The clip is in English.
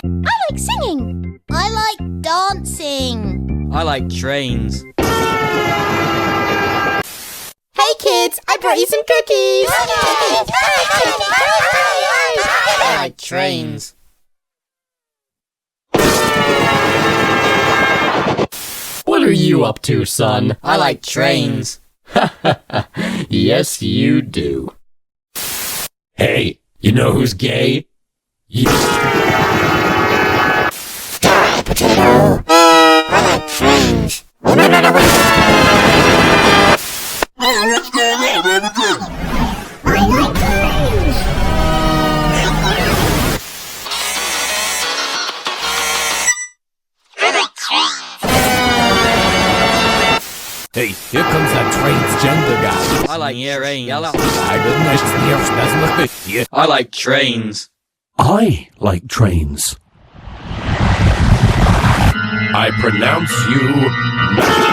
I like singing. I like dancing. I like trains. Hey kids, I brought you some cookies. I like trains. What are you up to, son? I like trains. Yes, you do. Hey, you know who's gay? You. Potato. I like trains. I like trains. Hey, here comes that transgender guy. I like trains. I I like trains. I like trains. I pronounce you